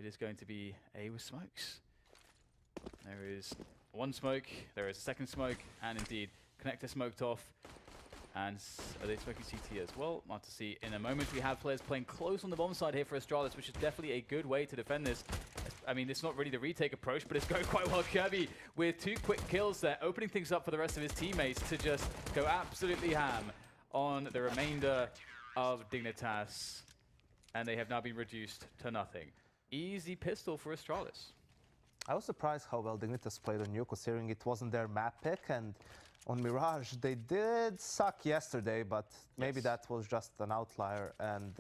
it is going to be A with smokes. There is one smoke, there is a second smoke, and indeed, connector smoked off. And are they smoking CT as well? We'll have to see in a moment. We have players playing close on the bomb side here for Astralis, which is definitely a good way to defend this. I mean, it's not really the retake approach, but it's going quite well. Kirby with 2 quick kills there, opening things up for the rest of his teammates to just go absolutely ham on the remainder of Dignitas. And they have now been reduced to nothing. Easy pistol for Astralis. I was surprised how well Dignitas played on you, considering it wasn't their map pick, and on Mirage they did suck yesterday, but maybe that was just an outlier, and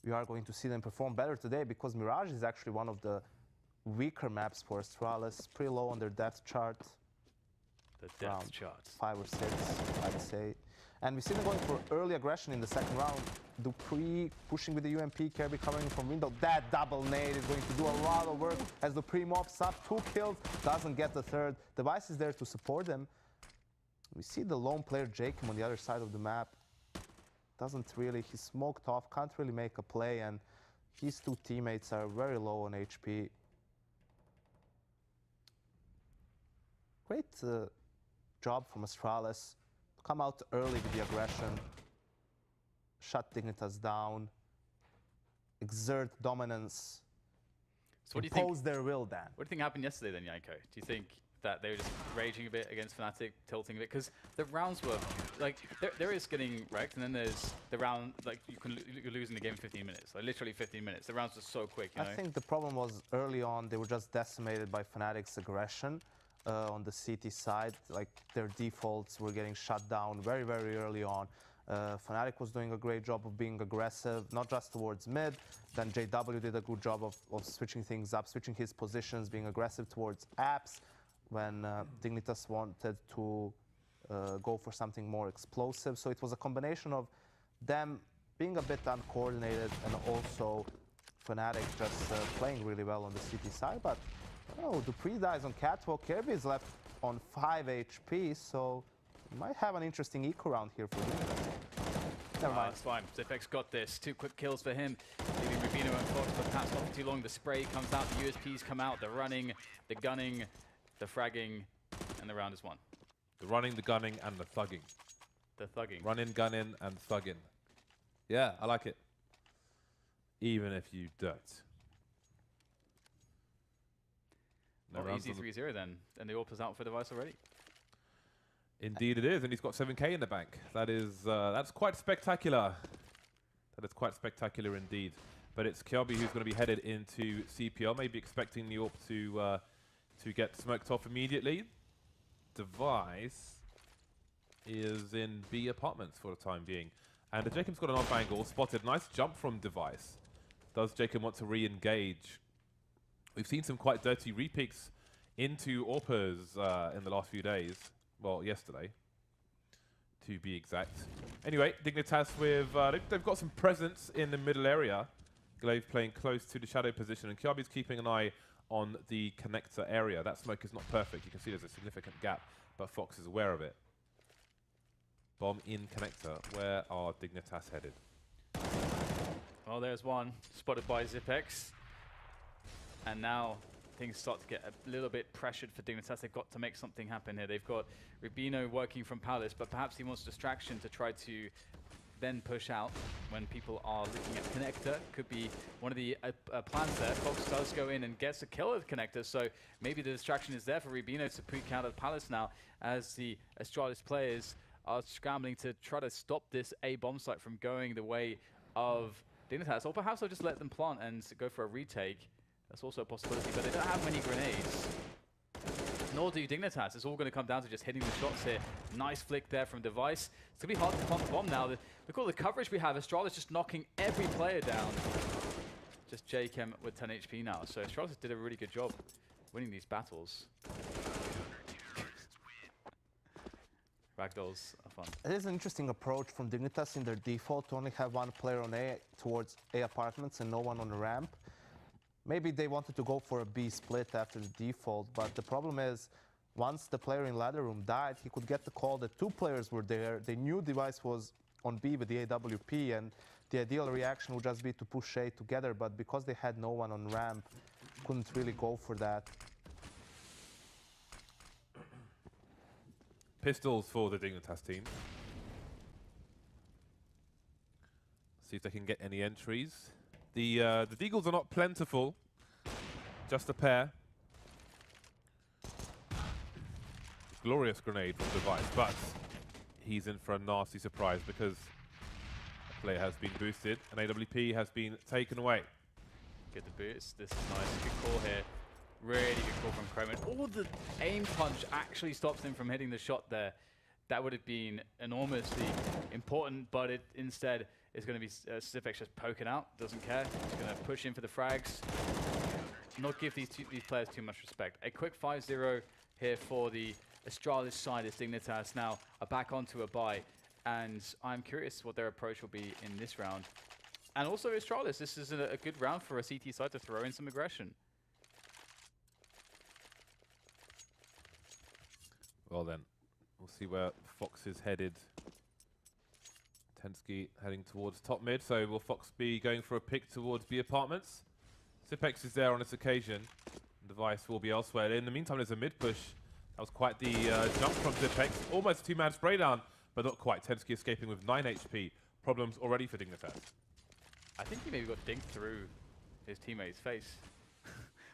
we are going to see them perform better today, because Mirage is actually one of the weaker maps for Astralis, pretty low on their depth chart. The depth chart. 5 or 6, I'd say. And we see them going for early aggression in the second round. Dupree pushing with the UMP, Kirby covering from window. That double nade is going to do a lot of work as Dupree mops up 2 kills, doesn't get the third. Device is there to support them. We see the lone player Jacob on the other side of the map. Doesn't really, he's smoked off, can't really make a play, and his 2 teammates are very low on HP. Great job from Astralis. Come out early with the aggression, shut Dignitas down, exert dominance, so what impose their will, Dan. What do you think happened yesterday then, Yanko? Do you think that they were just raging a bit against Fnatic, tilting a bit? Because the rounds were, like, there is getting wrecked, and then there's the round, like, you're losing the game in 15 minutes, like literally 15 minutes. The rounds were so quick, you know? I think the problem was early on, they were just decimated by Fnatic's aggression. On the CT side, like their defaults were getting shut down very, very early on. Fnatic was doing a great job of being aggressive, not just towards mid. Then JW did a good job of switching things up, switching his positions, being aggressive towards apps when Dignitas wanted to go for something more explosive. So it was a combination of them being a bit uncoordinated and also Fnatic just playing really well on the CT side. But oh, Dupree dies on Catwalk. Kirby is left on 5 HP, so we might have an interesting eco round here for Dignitas. Never mind. That's fine. Zipx got this. 2 quick kills for him, leaving Rubino and Fox, but perhaps not for too long. The spray comes out, the USPs come out, the running, the gunning, the fragging, and the round is won. The running, the gunning, and the thugging. The thugging. Running, gunning, and thugging. Yeah, I like it. Even if you don't. No easy 3-0 then, and the AWP is out for Device already. Indeed it is, and he's got 7k in the bank. That is, that's quite spectacular. That is quite spectacular indeed. But it's Kirby who's going to be headed into CPL, maybe expecting the AWP to get smoked off immediately. Device is in B apartments for the time being. And Jacob's got an off angle, spotted. Nice jump from Device. Does Jacob want to re-engage? We've seen some quite dirty repeats into AWPers in the last few days. Well, yesterday, to be exact. Anyway, Dignitas with, they've got some presence in the middle area. Glaive playing close to the shadow position, and Kirby's keeping an eye on the connector area. That smoke is not perfect. You can see there's a significant gap, but Fox is aware of it. Bomb in connector. Where are Dignitas headed? Well, there's one spotted by Zipx. And now things start to get a little bit pressured for Dignitas. They've got to make something happen here. They've got Rubino working from Palace, but perhaps he wants distraction to try to then push out when people are looking at connector. Could be one of the plans there. Fox does go in and gets a kill at connector, so maybe the distraction is there for Rubino to peek out of Palace now as the Astralis players are scrambling to try to stop this A bomb site from going the way of Dignitas. Or perhaps they'll just let them plant and go for a retake. That's also a possibility, but they don't have many grenades. Nor do Dignitas. It's all going to come down to just hitting the shots here. Nice flick there from Device. It's going to be hard to plant the bomb now. Look at all the coverage we have. Astralis just knocking every player down. Just JChem with 10 HP now. So Astralis did a really good job winning these battles. Ragdolls are fun. It is an interesting approach from Dignitas in their default to only have 1 player on A towards A apartments and no one on the ramp. Maybe they wanted to go for a B split after the default, but the problem is once the player in ladder room died, he could get the call that 2 players were there. They knew Device was on B with the AWP, and the ideal reaction would just be to push A together, but because they had no one on ramp, couldn't really go for that. Pistols for the Dignitas team. See if they can get any entries. The Deagles are not plentiful, just a pair. Glorious grenade from Device, but he's in for a nasty surprise because the player has been boosted and AWP has been taken away. Get the boost. This is nice. Good call here. Really good call from Croman. Oh, the aim punch actually stops him from hitting the shot there. That would have been enormously important, but it instead is going to be Zipex just poking out. Doesn't care. He's going to push in for the frags. Not give these players too much respect. A quick 5-0 here for the Astralis side as Dignitas now are back onto a bye. And I'm curious what their approach will be in this round. And also Astralis, this is a good round for a CT side to throw in some aggression. Well then, we'll see where Fox is headed. Tensky heading towards top mid, so will Fox be going for a pick towards B apartments? Zipex is there on this occasion. Device will be elsewhere. In the meantime, there's a mid push. That was quite the jump from Zipex. Almost a two-man spray down, but not quite. Tensky escaping with 9 HP. Problems already for Dignitas. I think he maybe got dinked through his teammate's face.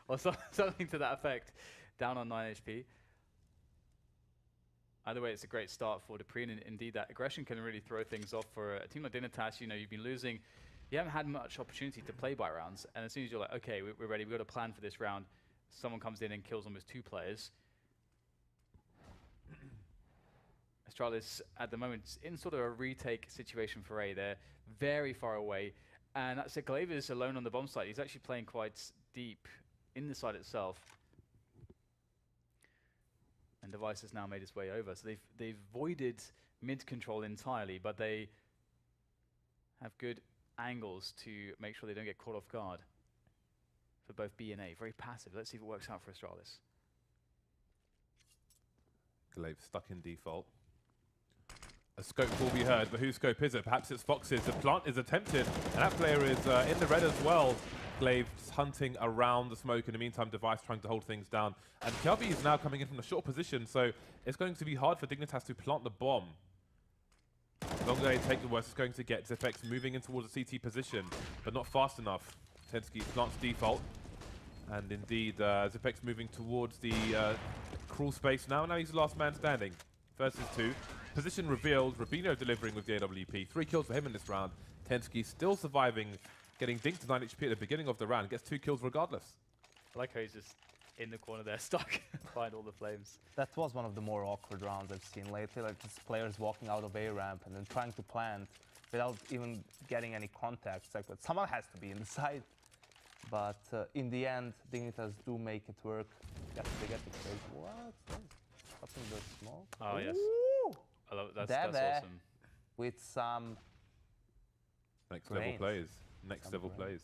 Or something to that effect. Down on 9 HP. Either way, it's a great start for Dupree, and indeed that aggression can really throw things off for a team like Dignitas. You know, you've been losing. You haven't had much opportunity to play by rounds, and as soon as you're like, okay, we're ready, we've got a plan for this round, someone comes in and kills almost 2 players. Astralis, at the moment, in sort of a retake situation for A. They're very far away, and that's it. Glaive is alone on the bomb site. He's actually playing quite deep in the site itself. And Device has now made his way over. So they've voided mid control entirely, but they have good angles to make sure they don't get caught off guard for both B and A. Very passive. Let's see if it works out for Astralis. Glaive stuck in default. A scope will be heard, but whose scope is it? Perhaps it's Fox's. The plant is attempted, and that player is in the red as well. Glaive hunting around the smoke. In the meantime, Device trying to hold things down. And Kelby is now coming in from a short position, so it's going to be hard for Dignitas to plant the bomb. The longer they take, the worse it's going to get. Zipex moving in towards a CT position, but not fast enough. Tensky plants default. And indeed, Zipex moving towards the crawl space now. Now he's the last man standing. Versus 2. Position revealed. Rubino delivering with the AWP. 3 kills for him in this round. Tensky still surviving, getting dinked to 9 HP at the beginning of the round. Gets 2 kills regardless. I like how he's just in the corner there, stuck behind all the flames. That was one of the more awkward rounds I've seen lately, like just players walking out of A ramp and then trying to plant without even getting any contact. It's like, but someone has to be in the side. But in the end, Dignitas do make it work. Yes, they get the kills. What? Up in the smoke? Oh, yes. Ooh! I love it. That's awesome. With some Next level plays. Next level plays.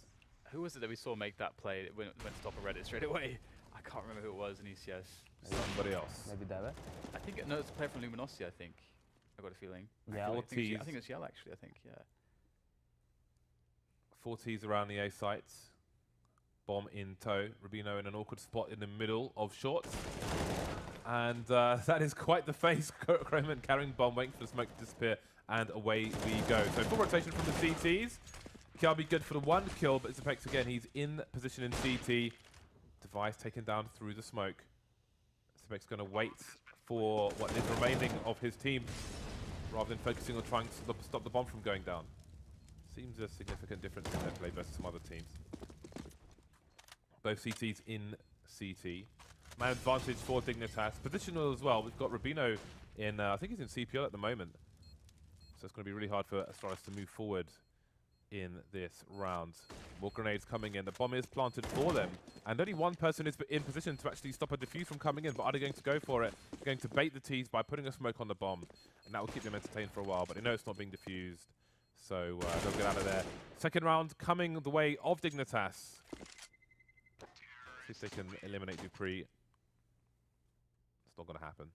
Who was it that we saw make that play? It went to top of Reddit straight away. I can't remember who it was in ECS. Somebody else. Maybe Dave? I think, no, it's a player from Luminosity, I think. I got a feeling. Yeah. I think it's Yell, actually, I think, yeah. 40s around the A sites. Bomb in tow. Rubino in an awkward spot in the middle of shorts. And that is quite the face. Croman carrying bomb, waiting for the smoke to disappear. And away we go. So full rotation from the CTs. Kelby good for the 1 kill, but Zipex again, he's in position in CT. Device taken down through the smoke. Zipex going to wait for what is remaining of his team, rather than focusing on trying to stop the bomb from going down. Seems a significant difference in their play versus some other teams. Both CTs in CT. Man advantage for Dignitas. Positional as well. We've got Rubino in, I think he's in CPL at the moment. So it's going to be really hard for Astralis to move forward in this round. More grenades coming in. The bomb is planted for them. And only one person is in position to actually stop a defuse from coming in. But are they going to go for it? They're going to bait the tees by putting a smoke on the bomb. And that will keep them entertained for a while. But they know it's not being defused. So they'll get out of there. Second round coming the way of Dignitas. See if they can eliminate Dupree. It's not going to happen.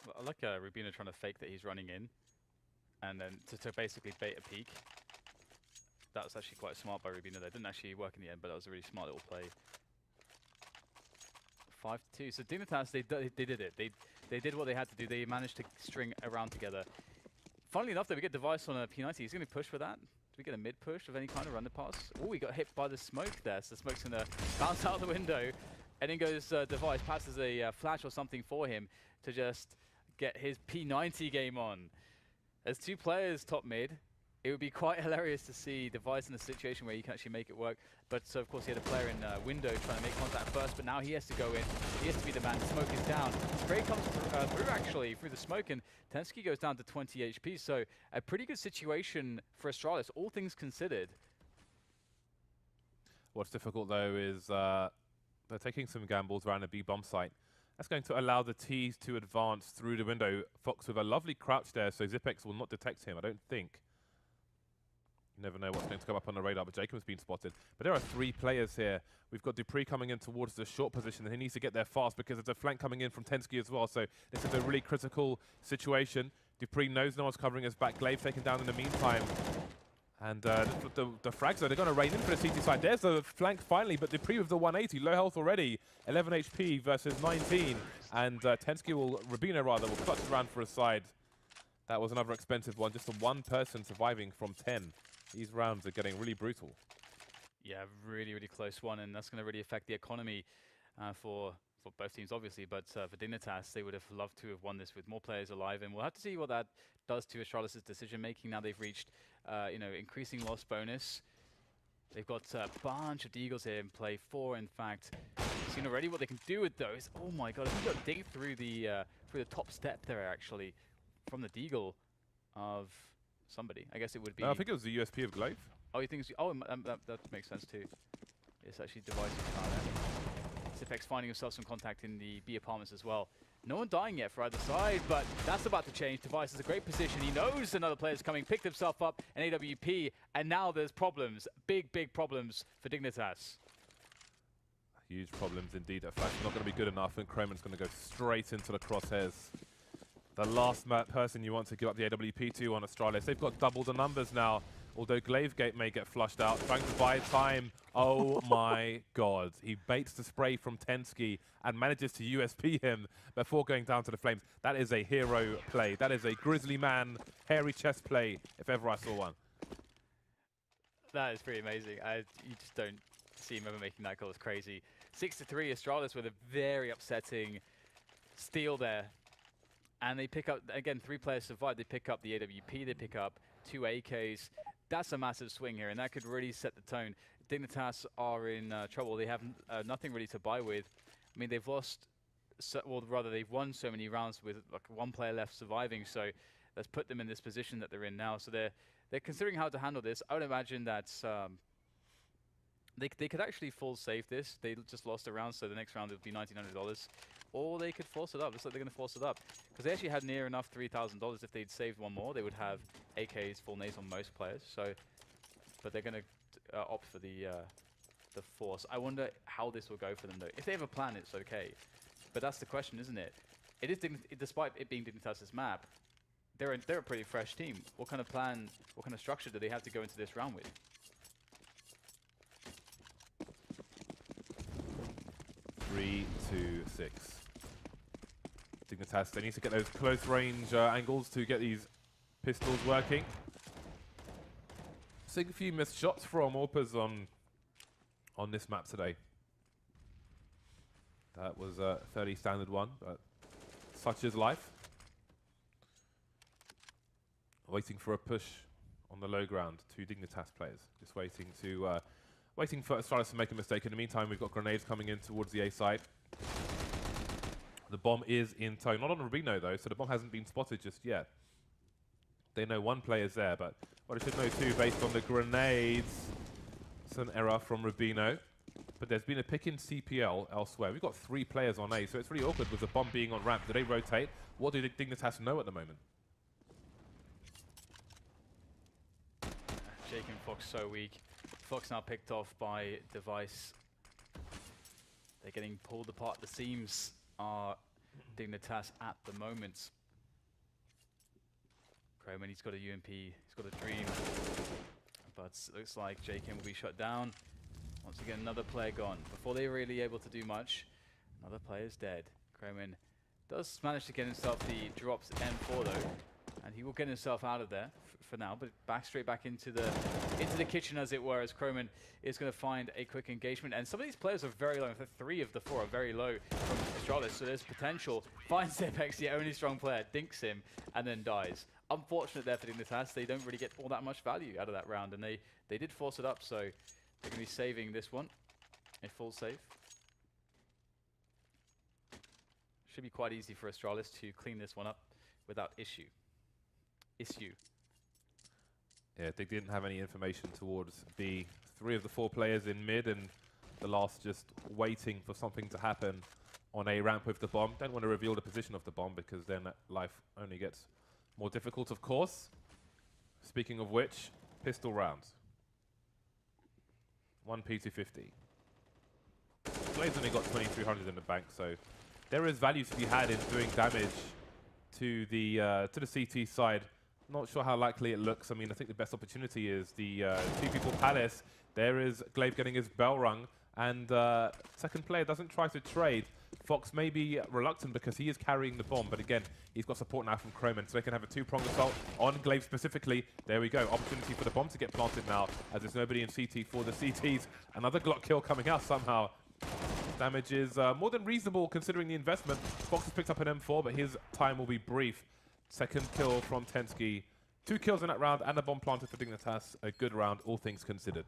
Well, I like Rubino trying to fake that he's running in. And then to basically bait a peek. That was actually quite smart by Rubino. That didn't actually work in the end, but that was a really smart little play. 5-2. So Dignitas, they did it. They did what they had to do. They managed to string a round together. Funnily enough, though, we get Device on a P90. He's going to push for that. Do we get a mid push of any kind of run the pass? Oh, we got hit by the smoke there. So the smoke's going to bounce out the window. And then goes Device, passes a flash or something for him to just get his P90 game on. As 2 players top mid, it would be quite hilarious to see Device in a situation where he can actually make it work. But so of course he had a player in window trying to make contact first, but now he has to go in. He has to be the man. Smoke is down. Spray comes through actually through the smoke, and Tensky goes down to 20 HP. So a pretty good situation for Astralis, all things considered. What's difficult though is they're taking some gambles around the B bomb site. That's going to allow the T's to advance through the window. Fox with a lovely crouch there, so Zipex will not detect him, I don't think. You never know what's going to come up on the radar, but Jacob's been spotted. But there are 3 players here. We've got Dupree coming in towards the short position, and he needs to get there fast because there's a flank coming in from Tensky as well. So this is a really critical situation. Dupree knows no one's covering his back. Glaive taken down in the meantime. And the frags, though, they're going to rain in for the CT side. There's the flank finally, but Dupree with the 180, low health already. 11 HP versus 19. And Tensky Rubino will clutch around for a side. That was another expensive one. Just the 1 person surviving from 10. These rounds are getting really brutal. Yeah, really, really close one, and that's going to really affect the economy for both teams, obviously. But for Dignitas, they would have loved to have won this with more players alive, and we'll have to see what that does to Astralis' decision-making. Now they've reached, increasing loss bonus. They've got a bunch of Deagles here in play. 4, in fact. Seen already what they can do with those. Oh my god, if we got dig through the top step there, actually, from the Deagle of somebody. I guess it would be... I think it was the USP of Glaive. Oh, you think it's... Oh, that makes sense too. It's actually Device Zipex finding himself some contact in the B apartments as well. No one dying yet for either side, but that's about to change. Device is a great position. He knows another player's coming, picked himself up, an AWP, and now there's problems. Big, big problems for Dignitas. Huge problems indeed. That flash's not going to be good enough, and Croman's going to go straight into the crosshairs. The last person you want to give up the AWP to on Astralis. They've got double the numbers now, although Glavegate may get flushed out. Trying to buy time. Oh my god. He baits the spray from Tensky and manages to USP him before going down to the flames. That is a hero play. That is a grizzly man, hairy chest play, if ever I saw one. That is pretty amazing. You just don't see him ever making that goal. It's crazy. 6-3, Astralis with a very upsetting steal there. And they pick up, again, 3 players survive. They pick up the AWP, they pick up 2 AKs. That's a massive swing here, and that could really set the tone. Dignitas are in trouble. They have nothing really to buy with. I mean, they've lost, well, rather they've won so many rounds with like 1 player left surviving. So that's put them in this position that they're in now. So they're considering how to handle this. I would imagine that they could actually full save this. They just lost a round, so the next round would be $1,900. Or they could force it up. Looks like they're going to force it up. Because they actually had near enough $3,000. If they'd saved 1 more, they would have AKs full nades on most players. So, but they're going to opt for the force. I wonder how this will go for them, though. If they have a plan, it's okay. But that's the question, isn't it? It is despite it being Dignitas' map, they're a pretty fresh team. What kind of plan, what kind of structure do they have to go into this round with? 3, 2, 6. Dignitas, they need to get those close range angles to get these pistols working. Seeing a few missed shots from Orpas on this map today. That was a fairly standard one, but such is life. Waiting for a push on the low ground, 2 Dignitas players. Just waiting for Astralis to make a mistake. In the meantime, we've got grenades coming in towards the A side. The bomb is in tow. Not on Rubino, though, so the bomb hasn't been spotted just yet. They know 1 player's there, but what they should know, too, based on the grenades. It's an error from Rubino. But there's been a pick in CPL elsewhere. We've got 3 players on A, so it's really awkward with the bomb being on ramp. Do they rotate? What do Dignitas know at the moment? Jake and Fox so weak. Fox now picked off by Device. They're getting pulled apart. The seams are Dignitas at the moment. Croman, he's got a UMP, he's got a dream. But looks like JK will be shut down. Once again, another player gone. Before they were really able to do much, another player's dead. Croman does manage to get himself the drops M4 though, and he will get himself out of there for now, but straight back into the kitchen, as it were, as Croman is going to find a quick engagement. And some of these players are very low. 3 of the 4 are very low from Astralis, so there's potential. Finds Zipex, the only strong player, dinks him, and then dies. Unfortunate there for Dignitas. They don't really get all that much value out of that round, and they did force it up, so they're going to be saving this one. A full save. Should be quite easy for Astralis to clean this one up without issue. Yeah, they didn't have any information towards B. 3 of the 4 players in mid, and the last just waiting for something to happen on A ramp with the bomb. Don't want to reveal the position of the bomb because then life only gets more difficult, of course. Speaking of which, pistol rounds. 1 P250. Blade's only got 2,300 in the bank, so there is value to be had in doing damage to the CT side. Not sure how likely it looks. I mean, I think the best opportunity is the 2 people Palace. There is Glaive getting his bell rung, and second player doesn't try to trade. Fox may be reluctant because he is carrying the bomb, but again, he's got support now from Croman, so they can have a 2-pronged assault on Glaive specifically. There we go. Opportunity for the bomb to get planted now, as there's nobody in CT for the CTs. Another Glock kill coming out somehow. Damage is more than reasonable considering the investment. Fox has picked up an M4, but his time will be brief. Second kill from Tensky. 2 kills in that round and a bomb planted for Dignitas. A good round, all things considered.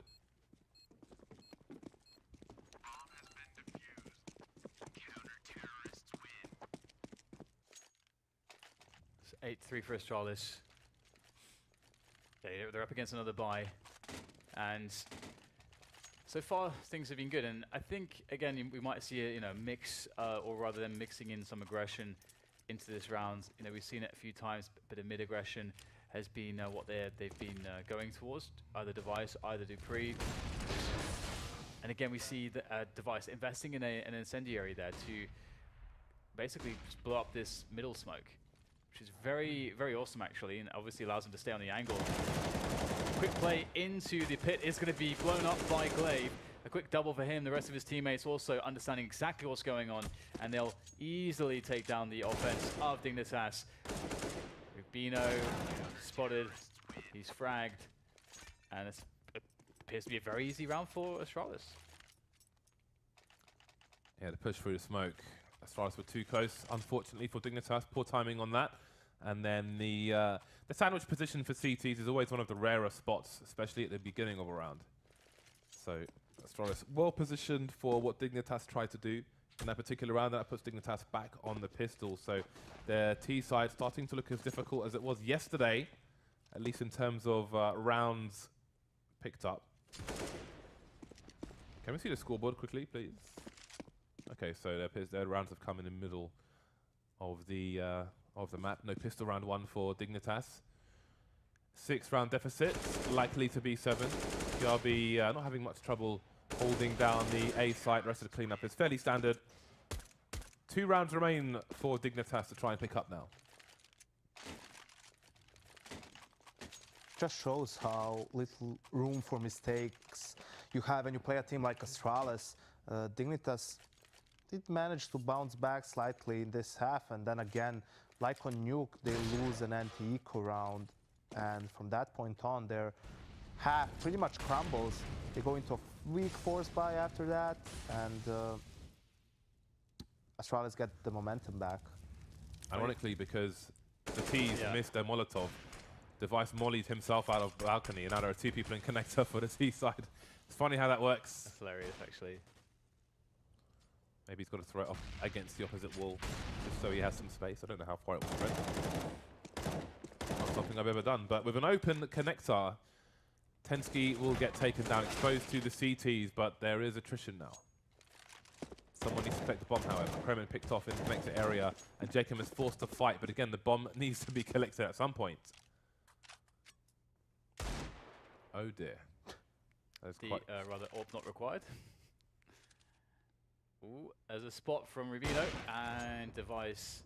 It's 8-3 for Astralis. They're up against another buy. And so far, things have been good. And I think, again, we might see a mix, or rather than mixing in some aggression into this round. We've seen it a few times, but a mid-aggression has been what they've been going towards, either Device, either Dupree. And again, we see the Device investing in an incendiary there to basically just blow up this middle smoke, which is very, very awesome actually, and obviously allows them to stay on the angle. Quick play into the pit is going to be blown up by Glaive. A quick double for him. The rest of his teammates also understanding exactly what's going on, and they'll easily take down the offense of Dignitas. Rubino spotted. He's fragged, and it appears to be a very easy round for Astralis. Yeah, the push through the smoke. Astralis were too close, unfortunately, for Dignitas. Poor timing on that. And then the sandwich position for CTs is always one of the rarer spots, especially at the beginning of a round. So Astralis well positioned for what Dignitas tried to do in that particular round. That puts Dignitas back on the pistol. So their T side starting to look as difficult as it was yesterday, at least in terms of rounds picked up. Can we see the scoreboard quickly, please? Okay, so there appears their rounds have come in the middle of the map. No pistol round 1 for Dignitas. 6 round deficit, likely to be 7. PRB not having much trouble holding down the A site. Rest of the cleanup is fairly standard. 2 rounds remain for Dignitas to try and pick up now. Just shows how little room for mistakes you have when you play a team like Astralis. Dignitas did manage to bounce back slightly in this half, and then again, like on Nuke, they lose an anti-eco round, and from that point on, their half pretty much crumbles. They go into a weak force buy after that, and Astralis get the momentum back. Ironically, because the T's missed their Molotov, Device mollied himself out of balcony, and now there are 2 people in connector for the T side. It's funny how that works. That's hilarious, actually. Maybe he's got to throw it off against the opposite wall, just so he has some space. I don't know how far it will spread. Not something I've ever done, but with an open connector, Tensky will get taken down, exposed to the CTs, but there is attrition now. Someone needs to collect the bomb, however. Kremen picked off in the connector area, and Jacob is forced to fight, but again, the bomb needs to be collected at some point. Oh dear. That's quite rather AWP not required. Ooh, there's a spot from Rubino, and Device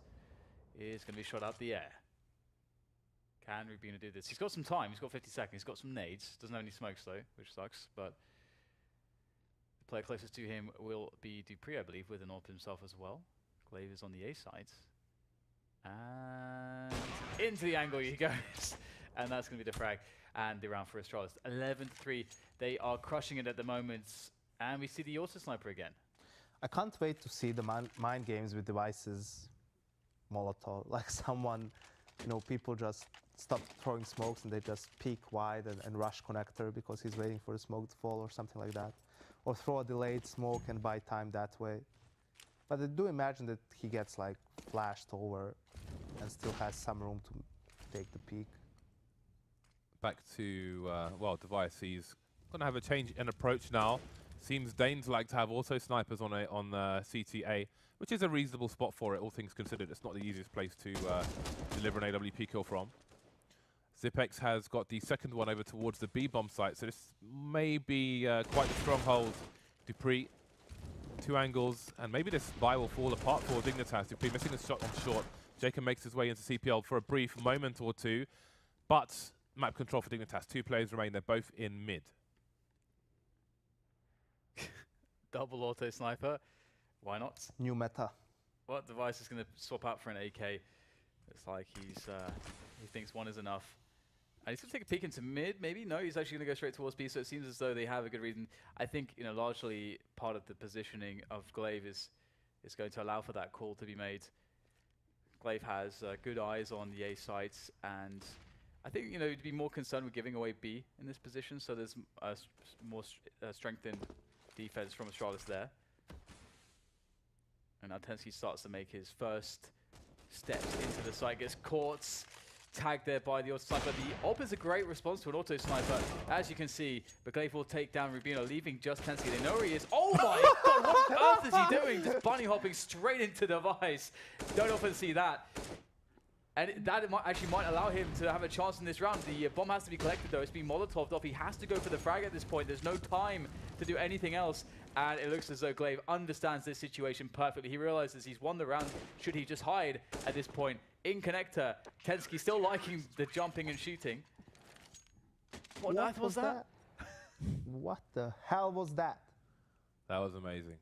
is going to be shot out the air. Can Rubino do this? He's got some time. He's got 50 seconds. He's got some nades. Doesn't have any smokes though, which sucks. But the player closest to him will be Dupree, I believe, with an AWP himself as well. Glaive is on the A side. And into the angle he goes. And that's going to be the frag and the round for Astralis. 11-3. They are crushing it at the moment. And we see the auto sniper again. I can't wait to see the mind games with devices, Molotov. Like someone, you know, people just stop throwing smokes and they just peek wide and rush connector because he's waiting for the smoke to fall or something like that. Or throw a delayed smoke and buy time that way. But I do imagine that he gets like flashed over and still has some room to take the peak. Back to, well, Device. He's going to have a change in approach now. Seems Danes like to have auto snipers on CTA, which is a reasonable spot for it, all things considered. It's not the easiest place to deliver an AWP kill from. Zipex has got the second one over towards the B bomb site, so this may be quite a stronghold. Dupree, 2 angles, and maybe this buy will fall apart for Dignitas. Dupree missing a shot on short. Jacob makes his way into CPL for a brief moment or two, but map control for Dignitas. 2 players remain. They're both in mid. Double auto sniper. Why not? New meta. What Device is going to swap out for an AK? It's like he thinks one is enough. And he's going to take a peek into mid, maybe? No, he's actually going to go straight towards B, so it seems as though they have a good reason. I think, you know, largely part of the positioning of Glaive is going to allow for that call to be made. Glaive has good eyes on the A sites, and I think, you know, he'd be more concerned with giving away B in this position, so there's more strengthened defense from Astralis there. And now Tensky starts to make his first steps into the site, gets caught, tagged there by the auto sniper. The AWP is a great response to an auto sniper, as you can see, but Glaive will take down Rubino, leaving just Tensky. They know where he is. Oh my god, what on earth is he doing? Just bunny hopping straight into Device. Don't often see that. And that actually might allow him to have a chance in this round. The bomb has to be collected though. It's been Molotoved off. He has to go for the frag at this point. There's no time to do anything else. And it looks as though Glaive understands this situation perfectly. He realizes he's won the round. Should he just hide at this point? In connector, Tensky still liking the jumping and shooting. What on earth was that? What the hell was that? That was amazing.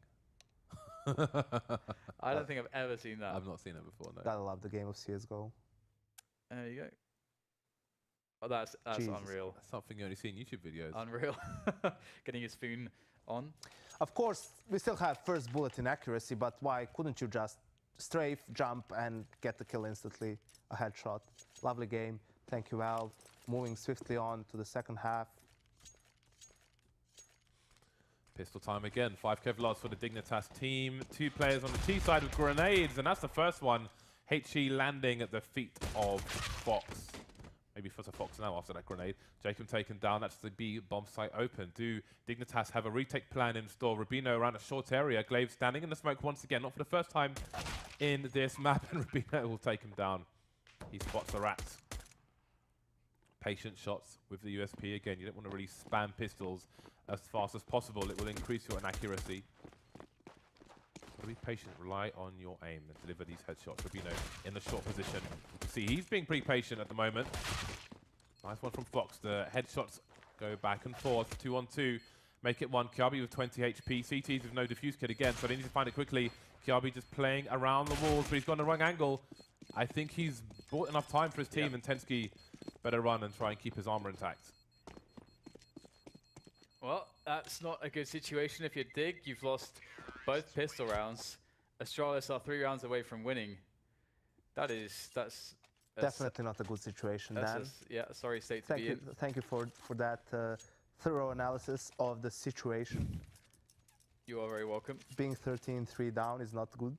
I don't think I've ever seen that. I've not seen it before, no. Gotta love the game of CSGO. There you go. Oh, that's unreal. That's something you only see in YouTube videos. Unreal. Getting his spoon on. Of course, we still have first bullet in accuracy, but why couldn't you just strafe, jump, and get the kill instantly? A headshot. Lovely game. Thank you, Valve. Moving swiftly on to the second half. Pistol time again. 5 Kevlars for the Dignitas team. 2 players on the T side with grenades, and that's the first one. HE landing at the feet of Fox. Maybe for Fox now after that grenade. Jacob taken down. That's the B bomb site open. Do Dignitas have a retake plan in store? Rubino around a short area. Glaive standing in the smoke once again. Not for the first time in this map, and Rubino will take him down. He spots the rats. Patient shots with the USP again. You don't want to really spam pistols as fast as possible. It will increase your inaccuracy. So be patient, rely on your aim and deliver these headshots. Rubino in the short position. See, he's being pretty patient at the moment. Nice one from Fox. The headshots go back and forth. 2 on 2. Make it 1. Kiabi with 20 HP. CTs with no defuse kit again, so they need to find it quickly. Kiabi just playing around the walls, but he's got the wrong angle. I think he's bought enough time for his team, and Tensky better run and try and keep his armor intact. Well, that's not a good situation. If you dig, you've lost both pistol rounds. Astralis are 3 rounds away from winning. That's Definitely not a good situation, Dan. Yeah, sorry state to be in. Thank you for that thorough analysis of the situation. You are very welcome. Being 13-3 down is not good.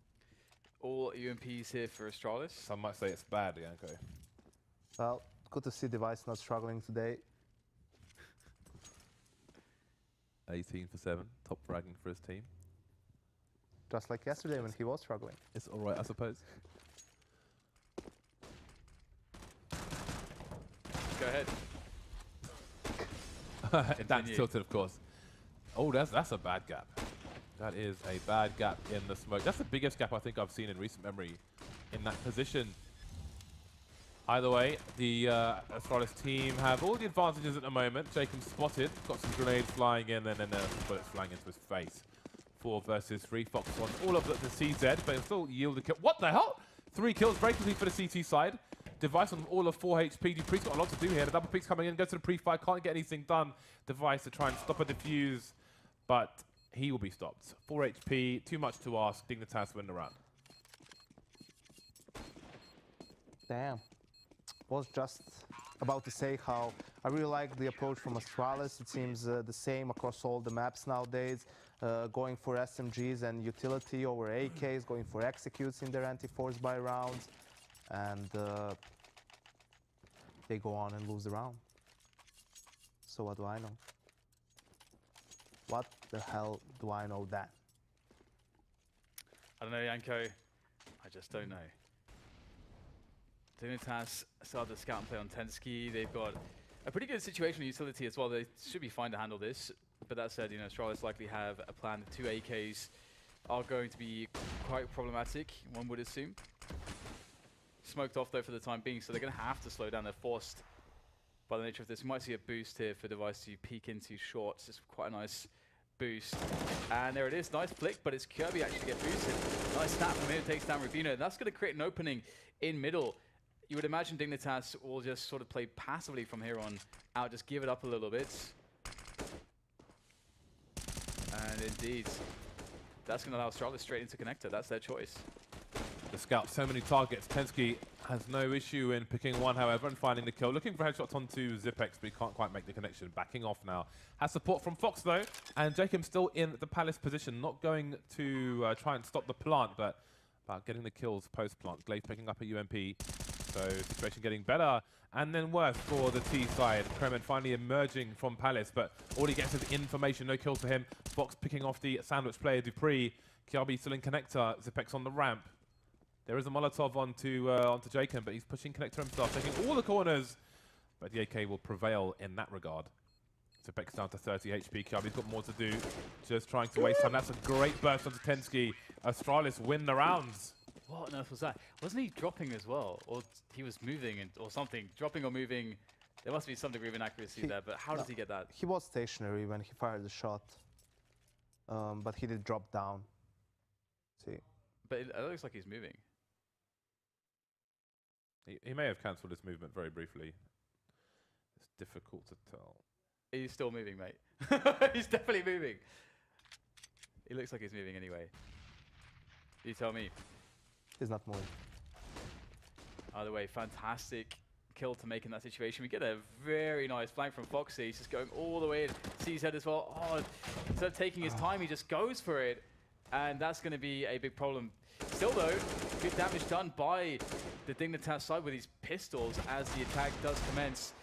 All UMPs here for Astralis. Some might say it's bad, Yanko. Well, good to see Device not struggling today. 18 for 7, top fragging for his team. Just like yesterday when he was struggling. It's all right, I suppose. Go ahead. That's tilted, of course. Oh, that's a bad gap. That is a bad gap in the smoke. That's the biggest gap I think I've seen in recent memory in that position. Either way, the Astralis team have all the advantages at the moment. Jacob spotted, got some grenades flying in, and then some bullets flying into his face. 4 versus 3. Fox on all of the CZ, but he'll still yield a kill. What the hell? 3 kills very quickly for the CT side. Device on all of 4 HP. Dupree's got a lot to do here. The double peek's coming in, goes to the pre-fire, can't get anything done. Device to try and stop a defuse, but he will be stopped. 4 HP, too much to ask. Dignitas win the round. Damn. Was just about to say how I really like the approach from Astralis. It seems the same across all the maps nowadays. Going for SMGs and utility over AKs, going for executes in their anti-force buy rounds, and they go on and lose the round. So what do I know? What the hell do I know that? I don't know, Yanko. I just don't know. Dignitas started the scout and play on Tensky. They've got a pretty good situational utility as well. They should be fine to handle this. But that said, you know, Astralis likely have a plan. The 2 AKs are going to be quite problematic, one would assume. Smoked off though for the time being, so they're going to have to slow down. They're forced by the nature of this. We might see a boost here for Device to peek into shorts. It's quite a nice boost. And there it is, nice flick, but it's Kirby actually to get boosted. Nice snap from him, takes down Rubino. That's going to create an opening in middle. You would imagine Dignitas will just sort of play passively from here on out, just give it up a little bit. And indeed, that's going to allow Astralis straight into connector. That's their choice. The scout, so many targets. Tensky has no issue in picking one, however, and finding the kill. Looking for headshots onto Zipex, but he can't quite make the connection. Backing off now. Has support from Fox, though, and Jacob still in the Palace position. Not going to try and stop the plant, but about getting the kills post-plant. Glaive picking up a UMP. So situation getting better and then worse for the T side. Kremen finally emerging from Palace, but all he gets is information. No kills for him. Fox picking off the sandwich player Dupree. Kiabi still in connector. Zipex on the ramp. There is a Molotov onto Jacob, but he's pushing connector himself, taking all the corners. But the AK will prevail in that regard. Zipex down to 30 HP. Kiabi's got more to do. Just trying to waste time. That's a great burst onto Tensky. Astralis win the rounds. What on earth was that? Wasn't he dropping as well? Or he was moving or something? Dropping or moving? There must be some degree of inaccuracy there, but how does he get that? He was stationary when he fired the shot, but he did drop down. See? But it looks like he's moving. He may have cancelled his movement very briefly. It's difficult to tell. He's still moving, mate. He's definitely moving. He looks like he's moving anyway. You tell me. He's not moving. Either way, fantastic kill to make in that situation. We get a very nice flank from Foxy. He's just going all the way in. CZ as well. Oh, instead of taking his time, he just goes for it. And that's going to be a big problem. Still though, good damage done by the Dignitas side with these pistols as the attack does commence.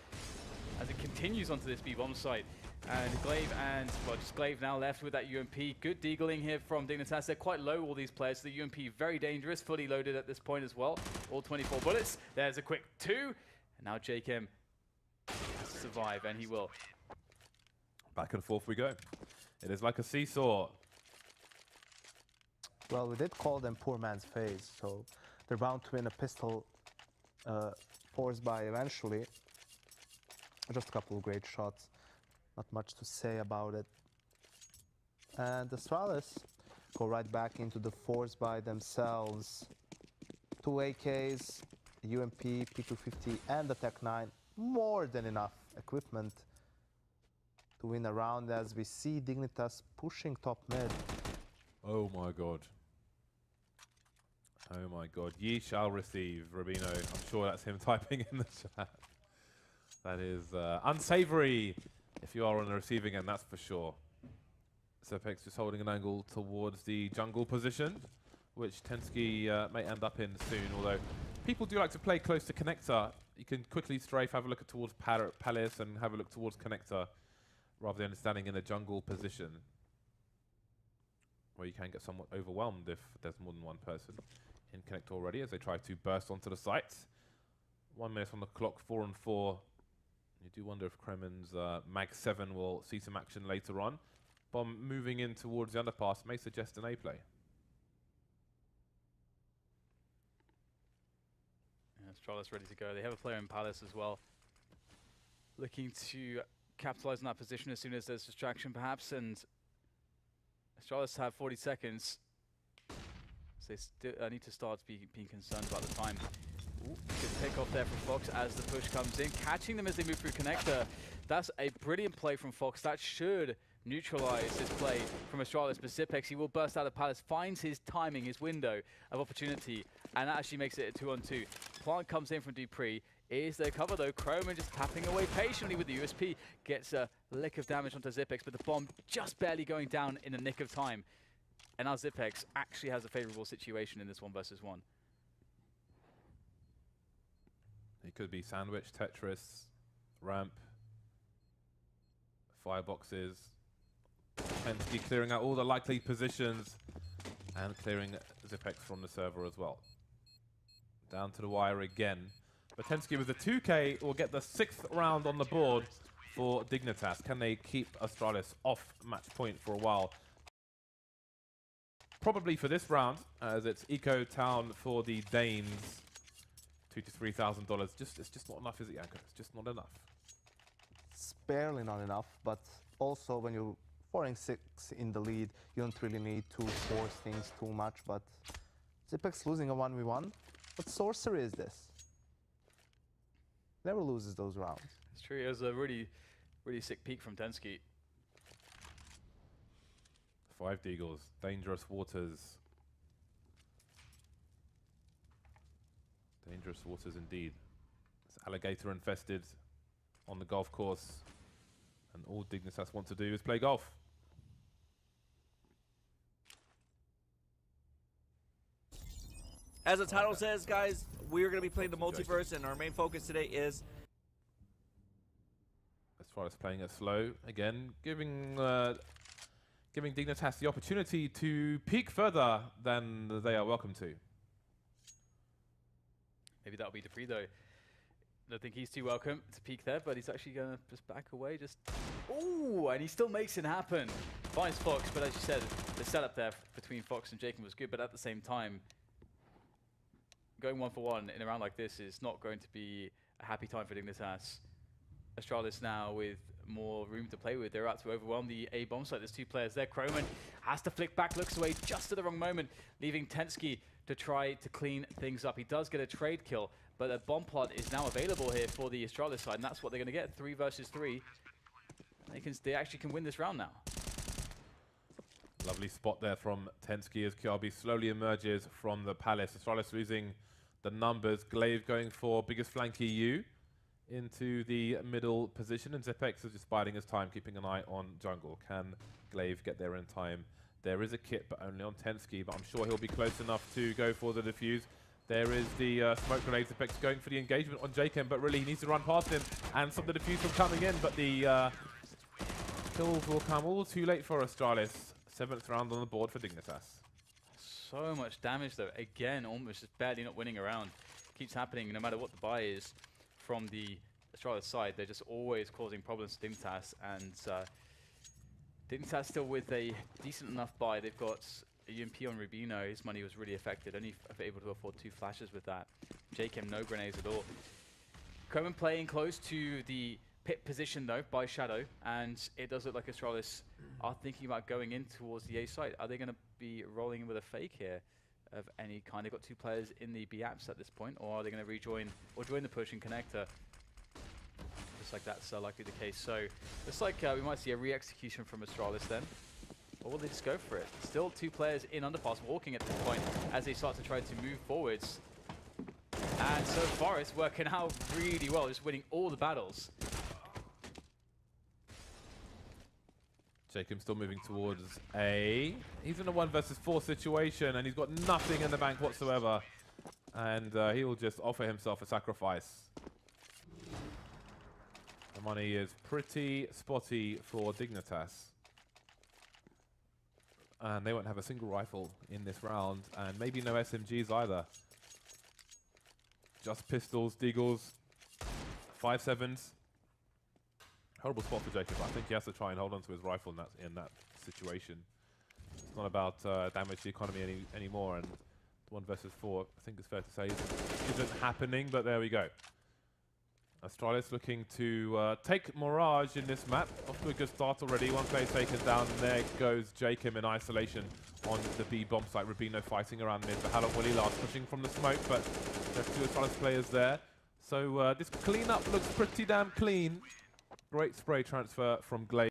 As it continues onto this B-bomb site. And Glaive and, well, just Glaive now left with that UMP. Good deagling here from Dignitas. They're quite low, all these players. So the UMP very dangerous, fully loaded at this point as well. All 24 bullets. There's a quick 2. And now Jakem has to survive, and he will. Back and forth we go. It is like a seesaw. Well, we did call them poor man's phase, so they're bound to win a pistol force buy eventually. Just a couple of great shots. Not much to say about it. And the Astralis go right back into the force by themselves. 2 AKs, UMP, P250 and the Tech 9. More than enough equipment to win a round as we see Dignitas pushing top mid. Oh my god. Oh my god. Ye shall receive, Rubino. I'm sure that's him typing in the chat. That is unsavory. If you are on the receiving end, that's for sure. Zipex just holding an angle towards the jungle position, which Tensky may end up in soon, although people do like to play close to connector. You can quickly strafe, have a look towards Palace and have a look towards connector, rather than standing in a jungle position, where you can get somewhat overwhelmed if there's more than one person in connector already, as they try to burst onto the site. 1 minute on the clock, 4 and 4. You do wonder if Kremen's Mag 7 will see some action later on. Bomb moving in towards the underpass may suggest an A play. Astralis ready to go. They have a player in Palace as well. Looking to capitalize on that position as soon as there's distraction, perhaps. And Astralis have 40 seconds. So they still need to start being concerned about the time. Ooh, good takeoff there from Fox as the push comes in. Catching them as they move through connector. That's a brilliant play from Fox. That should neutralize this play from Astralis. But Zipex, he will burst out of Palace, finds his timing, his window of opportunity, and that actually makes it a 2-on-2. Plant comes in from Dupree. Is there cover though? Croman just tapping away patiently with the USP. Gets a lick of damage onto Zipex, but the bomb just barely going down in the nick of time. And now Zipex actually has a favorable situation in this 1v1. It could be sandwich, Tetris, ramp, fireboxes. Pensky clearing out all the likely positions and clearing Zipex from the server as well. Down to the wire again. Potensky with the 2K will get the 6th round on the board for Dignitas. Can they keep Astralis off match point for a while? Probably for this round, as it's Eco Town for the Danes. $2,000 to $3,000. It's just not enough, is it, Yanko? It's just not enough. It's barely not enough, but also when you're 4-6 in the lead, you don't really need to force things too much. But Zipex losing a 1v1. What sorcery is this? Never loses those rounds. It's true. It was a really sick peek from Tensky. 5 Deagles, dangerous waters. Dangerous waters indeed. It's alligator infested on the golf course, and all Dignitas want to do is play golf. As the title says, guys, we are going to be playing the multiverse, and our main focus today is... As far as playing it slow, again, giving Dignitas the opportunity to peak further than they are welcome to. Maybe that'll be Dupree though. I don't think he's too welcome to peek there, but he's actually going to just back away. Ooh, and he still makes it happen. Finds Fox, but as you said, the setup there between Fox and Jacob was good, but at the same time, going 1-for-1 in a round like this is not going to be a happy time for Dignitas. Astralis now with more room to play with. They're out to overwhelm the A bomb site. There's 2 players there. Croman has to flick back, looks away just at the wrong moment, leaving Tensky to try to clean things up. He does get a trade kill, but a bomb plot is now available here for the Astralis side, and that's what they're going to get. 3 versus 3. They actually can win this round now. Lovely spot there from Tensky as Kiabi slowly emerges from the Palace. Astralis losing the numbers. Glaive going for biggest flank EU into the middle position, and Zipex is just biding his time, keeping an eye on jungle. Can Glaive get there in time? There is a kit, but only on Tensky, but I'm sure he'll be close enough to go for the defuse. There is the smoke grenade. Zipex going for the engagement on Jacob, but really he needs to run past him and stop the defuse from coming in, but the kills will come all too late for Astralis. 7th round on the board for Dignitas. So much damage though. Again, almost just barely not winning a round. Keeps happening no matter what the buy is from the Astralis side. They're just always causing problems to Dignitas, and Dignitas still with a decent enough buy. They've got a UMP on Rubino. His money was really affected. Only able to afford 2 flashes with that. JKM no grenades at all. Croman playing close to the pit position though by Shadow, and it does look like Astralis are thinking about going in towards the A site. Are they going to be rolling in with a fake here of any kind? They've got 2 players in the B apps at this point, or are they going to rejoin or join the push in connector? Looks like that's likely the case. So looks like we might see a re-execution from Astralis then. Or will they just go for it? Still 2 players in underpass walking at this point as they start to try to move forwards. And so far it's working out really well, just winning all the battles. Jacob still moving towards A. He's in a 1 versus 4 situation, and he's got nothing in the bank whatsoever. And he will just offer himself a sacrifice. The money is pretty spotty for Dignitas. And they won't have a single rifle in this round, and maybe no SMGs either. Just pistols, deagles, 5.7s. Horrible spot for Jacob. I think he has to try and hold on to his rifle in that situation. It's not about damage to the economy anymore, and 1 versus 4, I think it's fair to say, isn't happening, but there we go. Astralis looking to take Mirage in this map. Off to a good start already. One player taken down. There goes Jacob in isolation on the B bomb site. Rubino fighting around mid. But Halon Willie last pushing from the smoke, but there's 2 Astralis players there. So this cleanup looks pretty damn clean. Great spray transfer from Glaze.